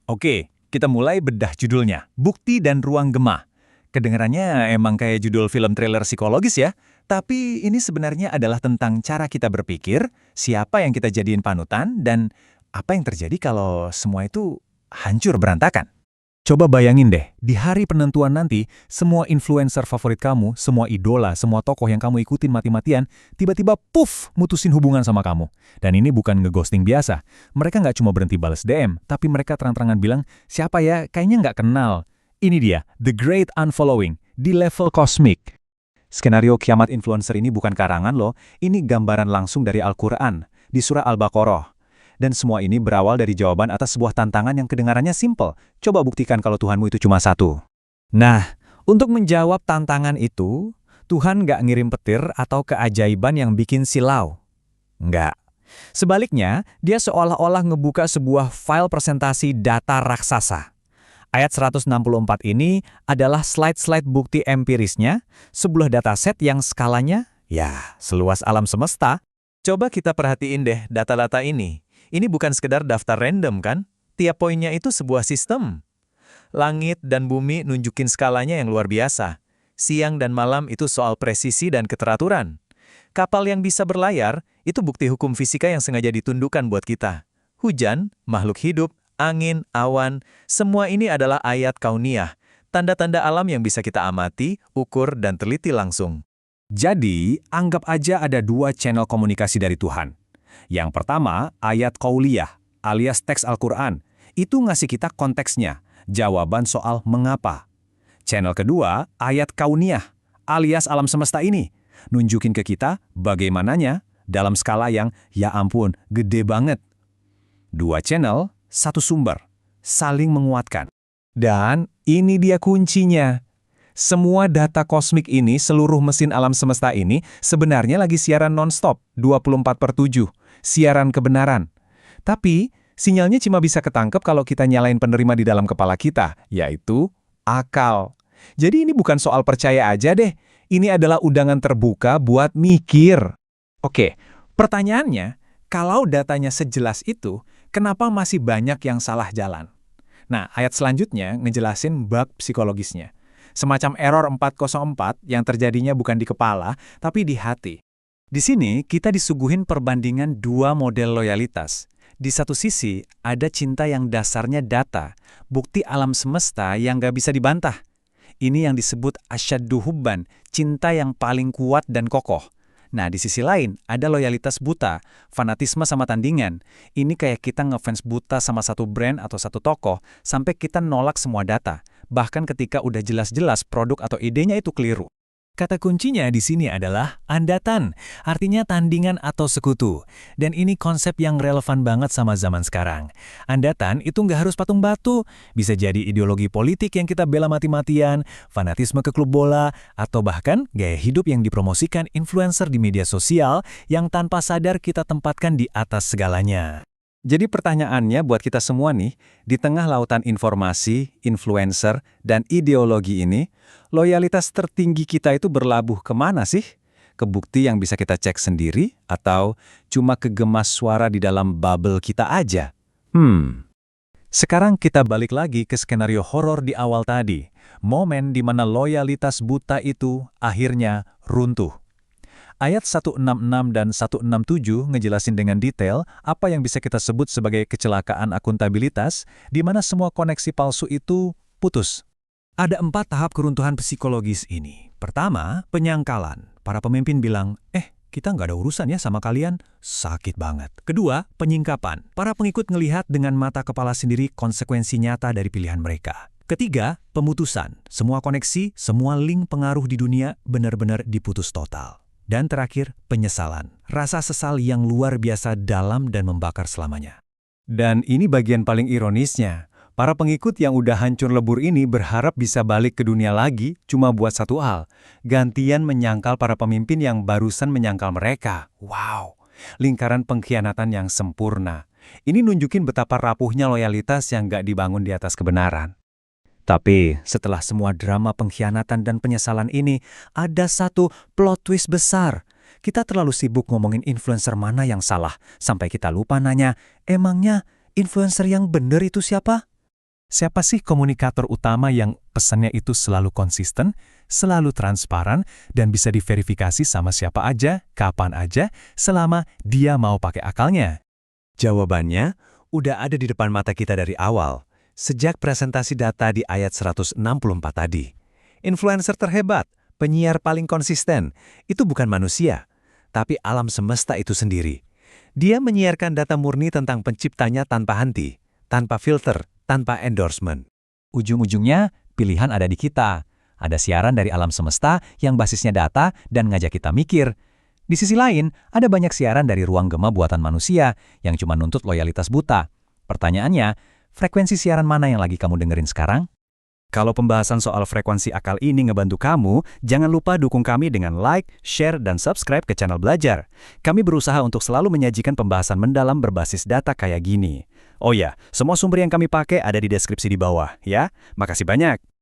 Oke, kita mulai bedah judulnya. Bukti dan Ruang Gema. Kedengarannya emang kayak judul film trailer psikologis ya, tapi ini sebenarnya adalah tentang cara kita berpikir, siapa yang kita jadiin panutan, dan apa yang terjadi kalau semua itu hancur berantakan. Coba bayangin deh, di hari penentuan nanti, semua influencer favorit kamu, semua idola, semua tokoh yang kamu ikutin mati-matian, tiba-tiba puff, mutusin hubungan sama kamu. Dan ini bukan ngeghosting biasa. Mereka nggak cuma berhenti bales DM, tapi mereka terang-terangan bilang, siapa ya, kayaknya nggak kenal. Ini dia, The Great Unfollowing, di level kosmik. Skenario kiamat influencer ini bukan karangan loh, ini gambaran langsung dari Al-Quran, di surah Al-Baqarah. Dan semua ini berawal dari jawaban atas sebuah tantangan yang kedengarannya simpel. Coba buktikan kalau Tuhanmu itu cuma satu. Nah, untuk menjawab tantangan itu, Tuhan nggak ngirim petir atau keajaiban yang bikin silau. Nggak. Sebaliknya, dia seolah-olah ngebuka sebuah file presentasi data raksasa. Ayat 164 ini adalah slide-slide bukti empirisnya, sebuah dataset yang skalanya, ya, seluas alam semesta. Coba kita perhatiin deh data-data ini. Ini bukan sekedar daftar random kan? Tiap poinnya itu sebuah sistem. Langit dan bumi nunjukin skalanya yang luar biasa. Siang dan malam itu soal presisi dan keteraturan. Kapal yang bisa berlayar, itu bukti hukum fisika yang sengaja ditundukkan buat kita. Hujan, makhluk hidup, angin, awan, semua ini adalah ayat kauniyah. Tanda-tanda alam yang bisa kita amati, ukur, dan teliti langsung. Jadi, anggap aja ada dua channel komunikasi dari Tuhan. Yang pertama, ayat qauliyah, alias teks Al-Quran. Itu ngasih kita konteksnya, jawaban soal mengapa. Channel kedua, ayat kauniyah, alias alam semesta ini. Nunjukin ke kita bagaimananya dalam skala yang, ya ampun, gede banget. Dua channel, satu sumber, saling menguatkan. Dan ini dia kuncinya. Semua data kosmik ini, seluruh mesin alam semesta ini, sebenarnya lagi siaran non-stop, 24/7. Siaran kebenaran. Tapi, sinyalnya cuma bisa ketangkep kalau kita nyalain penerima di dalam kepala kita, yaitu akal. Jadi ini bukan soal percaya aja deh, ini adalah undangan terbuka buat mikir. Oke, pertanyaannya, kalau datanya sejelas itu, kenapa masih banyak yang salah jalan? Nah, ayat selanjutnya ngejelasin bug psikologisnya. Semacam error 404 yang terjadinya bukan di kepala, tapi di hati. Di sini, kita disuguhin perbandingan dua model loyalitas. Di satu sisi, ada cinta yang dasarnya data, bukti alam semesta yang gak bisa dibantah. Ini yang disebut asyaddu hubban, cinta yang paling kuat dan kokoh. Nah, di sisi lain, ada loyalitas buta, fanatisme sama tandingan. Ini kayak kita ngefans buta sama satu brand atau satu tokoh, sampai kita nolak semua data. Bahkan ketika udah jelas-jelas produk atau idenya itu keliru. Kata kuncinya di sini adalah andatan, artinya tandingan atau sekutu. Dan ini konsep yang relevan banget sama zaman sekarang. Andatan itu nggak harus patung batu, bisa jadi ideologi politik yang kita bela mati-matian, fanatisme ke klub bola, atau bahkan gaya hidup yang dipromosikan influencer di media sosial yang tanpa sadar kita tempatkan di atas segalanya. Jadi pertanyaannya buat kita semua nih, di tengah lautan informasi, influencer, dan ideologi ini, loyalitas tertinggi kita itu berlabuh kemana sih? Ke bukti yang bisa kita cek sendiri, atau cuma kegemas suara di dalam bubble kita aja? Sekarang kita balik lagi ke skenario horor di awal tadi, momen di mana loyalitas buta itu akhirnya runtuh. Ayat 166 dan 167 ngejelasin dengan detail apa yang bisa kita sebut sebagai kecelakaan akuntabilitas, di mana semua koneksi palsu itu putus. Ada 4 tahap keruntuhan psikologis ini. Pertama, penyangkalan. Para pemimpin bilang, kita nggak ada urusan ya sama kalian, sakit banget. Kedua, penyingkapan. Para pengikut ngelihat dengan mata kepala sendiri konsekuensi nyata dari pilihan mereka. Ketiga, pemutusan. Semua koneksi, semua link pengaruh di dunia benar-benar diputus total. Dan terakhir, penyesalan. Rasa sesal yang luar biasa dalam dan membakar selamanya. Dan ini bagian paling ironisnya. Para pengikut yang udah hancur lebur ini berharap bisa balik ke dunia lagi cuma buat satu hal. Gantian menyangkal para pemimpin yang barusan menyangkal mereka. Wow, lingkaran pengkhianatan yang sempurna. Ini nunjukin betapa rapuhnya loyalitas yang gak dibangun di atas kebenaran. Tapi setelah semua drama pengkhianatan dan penyesalan ini, ada satu plot twist besar. Kita terlalu sibuk ngomongin influencer mana yang salah, sampai kita lupa nanya, emangnya influencer yang bener itu siapa? Siapa sih komunikator utama yang pesannya itu selalu konsisten, selalu transparan, dan bisa diverifikasi sama siapa aja, kapan aja, selama dia mau pakai akalnya? Jawabannya udah ada di depan mata kita dari awal, sejak presentasi data di ayat 164 tadi. Influencer terhebat, penyiar paling konsisten, itu bukan manusia, tapi alam semesta itu sendiri. Dia menyiarkan data murni tentang penciptanya tanpa henti, tanpa filter, tanpa endorsement. Ujung-ujungnya, pilihan ada di kita. Ada siaran dari alam semesta yang basisnya data dan ngajak kita mikir. Di sisi lain, ada banyak siaran dari ruang gema buatan manusia yang cuma nuntut loyalitas buta. Pertanyaannya, frekuensi siaran mana yang lagi kamu dengerin sekarang? Kalau pembahasan soal frekuensi akal ini ngebantu kamu, jangan lupa dukung kami dengan like, share, dan subscribe ke channel Belajar. Kami berusaha untuk selalu menyajikan pembahasan mendalam berbasis data kayak gini. Oh ya, semua sumber yang kami pakai ada di deskripsi di bawah, ya. Makasih banyak.